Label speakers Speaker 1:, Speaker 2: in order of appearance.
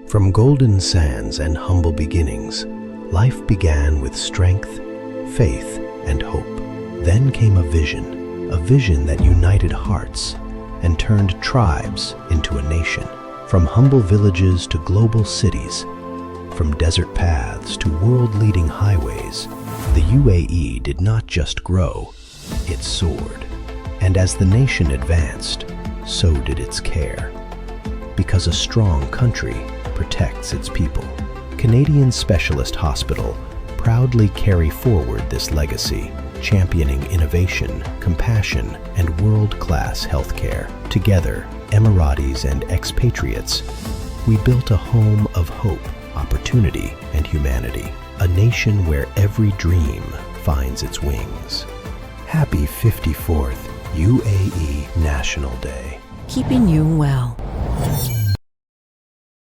Speaker 1: From golden sands and humble beginnings, life began with strength, faith, and hope. Then came a vision that united hearts and turned tribes into a nation. From humble villages to global cities, from desert paths to world-leading highways, the UAE did not just grow, it soared. And as the nation advanced, so did its care. Because a strong country protects its people. Canadian Specialist Hospital proudly carry forward this legacy, championing innovation, compassion, and world-class healthcare. Together, Emiratis and expatriates, we built a home of hope, opportunity, and humanity. A nation where every dream finds its wings. Happy 54th UAE National Day.
Speaker 2: Keeping you well.